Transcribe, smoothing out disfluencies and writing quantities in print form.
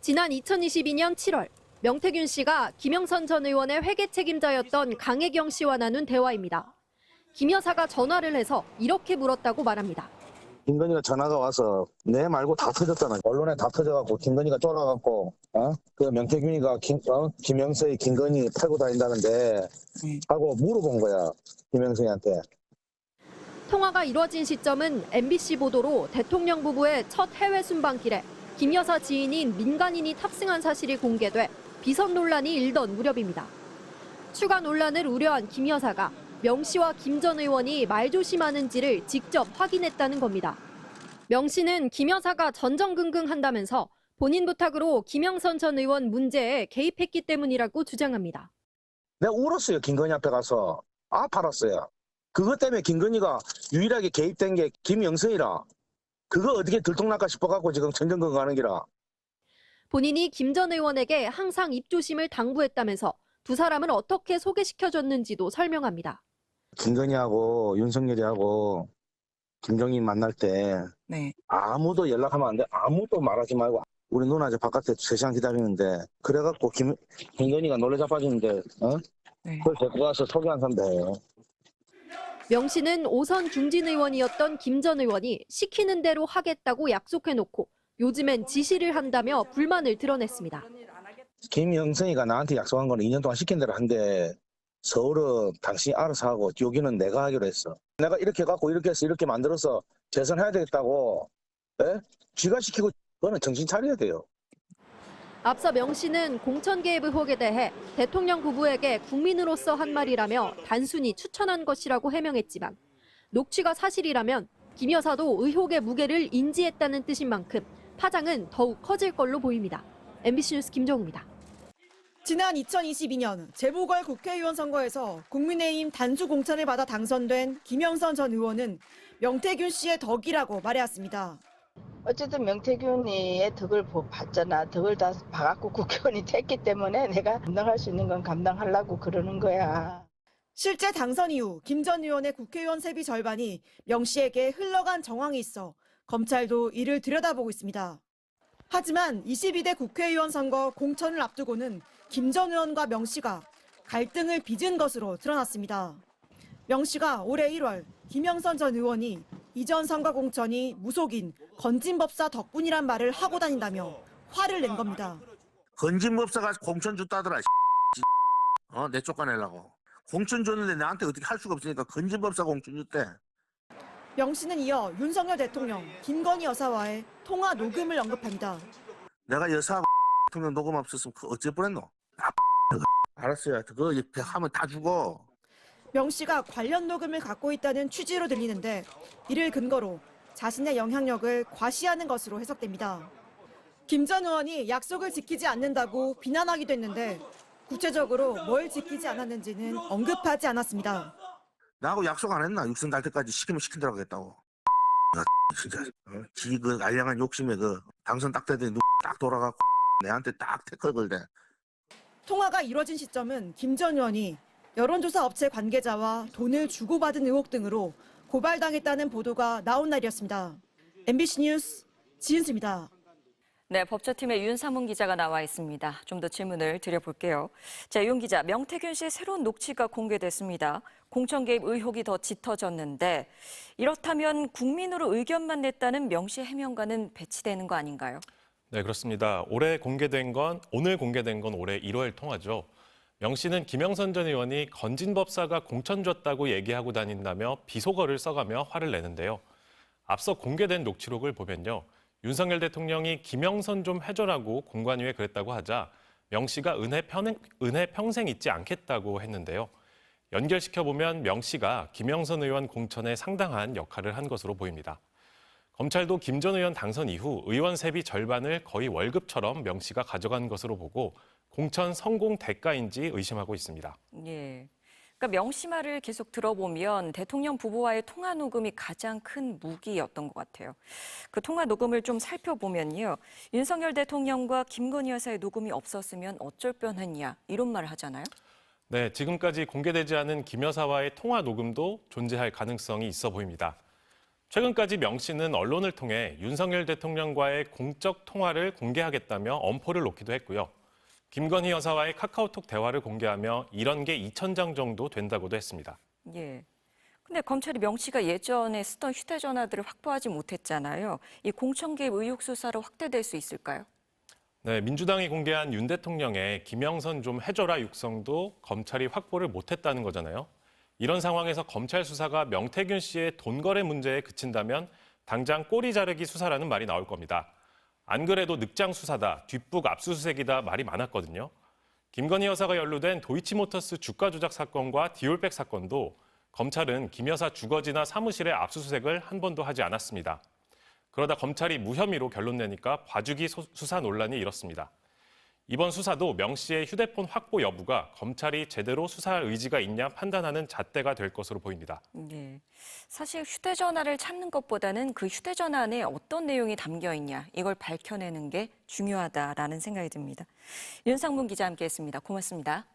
지난 2022년 7월 명태균 씨가 김영선 전 의원의 회계 책임자였던 강혜경 씨와 나눈 대화입니다. 김 여사가 전화를 해서 이렇게 물었다고 말합니다. 김건희가 전화가 와서 내 말고 다 터졌잖아. 언론에 다 터져갖고 김건희가 쫄아갖고 그 명태균이가 김영서의 김건희 팔고 다닌다는데 하고 물어본 거야. 김영서한테. 통화가 이루어진 시점은 MBC 보도로 대통령 부부의 첫 해외 순방길에 김 여사 지인인 민간인이 탑승한 사실이 공개돼 비선 논란이 일던 무렵입니다. 추가 논란을 우려한 김 여사가 명 씨와 김 전 의원이 말조심하는지를 직접 확인했다는 겁니다. 명 씨는 김 여사가 전전긍긍한다면서 본인 부탁으로 김영선 전 의원 문제에 개입했기 때문이라고 주장합니다. 내가 울었어요. 김건희 앞에 가서. 팔았어요. 그것 때문에 김건희가 유일하게 개입된 게 김영선이라. 그거 어떻게 들통날까 싶어갖고 지금 전전긍긍하는 기라. 본인이 김 전 의원에게 항상 입조심을 당부했다면서 두 사람을 어떻게 소개시켜줬는지도 설명합니다. 김건희하고 윤석열이하고 김종인 만날 때 아무도 연락하면 안 돼. 아무도 말하지 말고 우리 누나 저 바깥에 3시간 기다리는데 그래갖고 김건희가 놀래 자빠지는데 그걸 데리고 가서 소개한 선배예요. 명 씨는 5선 중진 의원이었던 김 전 의원이 시키는 대로 하겠다고 약속해놓고 요즘엔 지시를 한다며 불만을 드러냈습니다. 김영선이가 나한테 약속한 거는 2년 동안 시킨 대로 한대. 서울은 당신이 알아서 하고 여기는 내가 하기로 했어. 내가 이렇게 갖고 이렇게 해서 이렇게 만들어서 재선해야 되겠다고. 쥐가 시키고 그거는 정신 차려야 돼요. 앞서 명 씨는 공천 개입 의혹에 대해 대통령 부부에게 국민으로서 한 말이라며 단순히 추천한 것이라고 해명했지만 녹취가 사실이라면 김 여사도 의혹의 무게를 인지했다는 뜻인 만큼 파장은 더욱 커질 걸로 보입니다. MBC 뉴스 김정우입니다. 지난 2022년 재보궐 국회의원 선거에서 국민의힘 단수 공천을 받아 당선된 김영선 전 의원은 명태균 씨의 덕이라고 말해왔습니다. 어쨌든 명태균이의 덕을 봤잖아. 덕을 다 봐갖고 국회의원이 됐기 때문에 내가 감당할 수 있는 건 감당하려고 그러는 거야. 실제 당선 이후 김 전 의원의 국회의원 세비 절반이 명 씨에게 흘러간 정황이 있어 검찰도 이를 들여다보고 있습니다. 하지만 22대 국회의원 선거 공천을 앞두고는 김 전 의원과 명 씨가 갈등을 빚은 것으로 드러났습니다. 명 씨가 올해 1월 김영선 전 의원이 이전 선거 공천이 무속인 건진법사 덕분이란 말을 하고 다닌다며 화를 낸 겁니다. 건진법사가 공천 줬다더라. 내 쫓아내려고. 공천 줬는데 나한테 어떻게 할 수가 없으니까 건진법사 공천 줬대. 명 씨는 이어 윤석열 대통령, 김건희 여사와의 통화 녹음을 언급합니다. 내가 여사 대통령 녹음 없었으면 어째 뻔했노? 알았어요. 그거 하면 다 죽어. 명 씨가 관련 녹음을 갖고 있다는 취지로 들리는데 이를 근거로 자신의 영향력을 과시하는 것으로 해석됩니다. 김 전 의원이 약속을 지키지 않는다고 비난하기도 했는데 구체적으로 뭘 지키지 않았는지는 언급하지 않았습니다. 나하고 약속 안 했나? 육선 갈 때까지 시키면 시킨 대로 하겠다고. 진짜 지 그 알량한 욕심에 당선 딱 되더니 딱 돌아가고 내한테 딱 태클 걸대. 통화가 이뤄진 시점은 김 전 의원이 여론조사 업체 관계자와 돈을 주고받은 의혹 등으로 고발당했다는 보도가 나온 날이었습니다. MBC 뉴스 지은수입니다. 네, 법조팀의 윤삼훈 기자가 나와 있습니다. 좀 더 질문을 드려볼게요. 자, 윤 기자, 명태균 씨의 새로운 녹취가 공개됐습니다. 공천 개입 의혹이 더 짙어졌는데 이렇다면 국민으로 의견만 냈다는 명 씨의 해명과는 배치되는 거 아닌가요? 네, 그렇습니다. 오늘 공개된 건 올해 1월 통화죠. 명 씨는 김영선 전 의원이 건진법사가 공천 줬다고 얘기하고 다닌다며 비속어를 써가며 화를 내는데요. 앞서 공개된 녹취록을 보면요. 윤석열 대통령이 김영선 좀 해줘라고 공관위에 그랬다고 하자 명 씨가 은혜 평생 잊지 않겠다고 했는데요. 연결시켜보면 명 씨가 김영선 의원 공천에 상당한 역할을 한 것으로 보입니다. 검찰도 김 전 의원 당선 이후 의원 세비 절반을 거의 월급처럼 명 씨가 가져간 것으로 보고 공천 성공 대가인지 의심하고 있습니다. 예. 그러니까 명 씨 말을 계속 들어보면 대통령 부부와의 통화 녹음이 가장 큰 무기였던 것 같아요. 그 통화 녹음을 좀 살펴보면요. 윤석열 대통령과 김건희 여사의 녹음이 없었으면 어쩔 뻔했냐 이런 말을 하잖아요. 네, 지금까지 공개되지 않은 김 여사와의 통화 녹음도 존재할 가능성이 있어 보입니다. 최근까지 명 씨는 언론을 통해 윤석열 대통령과의 공적 통화를 공개하겠다며 엄포를 놓기도 했고요. 김건희 여사와의 카카오톡 대화를 공개하며 이런 게 2,000장 정도 된다고도 했습니다. 예. 근데 검찰이 명 씨가 예전에 쓰던 휴대전화들을 확보하지 못했잖아요. 이 공천 개입 의혹 수사로 확대될 수 있을까요? 네, 민주당이 공개한 윤 대통령의 김영선 좀 해줘라 육성도 검찰이 확보를 못했다는 거잖아요. 이런 상황에서 검찰 수사가 명태균 씨의 돈 거래 문제에 그친다면 당장 꼬리 자르기 수사라는 말이 나올 겁니다. 안 그래도 늑장 수사다, 뒷북 압수수색이다 말이 많았거든요. 김건희 여사가 연루된 도이치모터스 주가 조작 사건과 디올백 사건도 검찰은 김 여사 주거지나 사무실에 압수수색을 한 번도 하지 않았습니다. 그러다 검찰이 무혐의로 결론 내니까 봐주기 수사 논란이 일었습니다. 이번 수사도 명 씨의 휴대폰 확보 여부가 검찰이 제대로 수사할 의지가 있냐 판단하는 잣대가 될 것으로 보입니다. 네. 사실 휴대전화를 찾는 것보다는 그 휴대전화 안에 어떤 내용이 담겨 있냐 이걸 밝혀내는 게 중요하다라는 생각이 듭니다. 윤상문 기자 함께했습니다. 고맙습니다.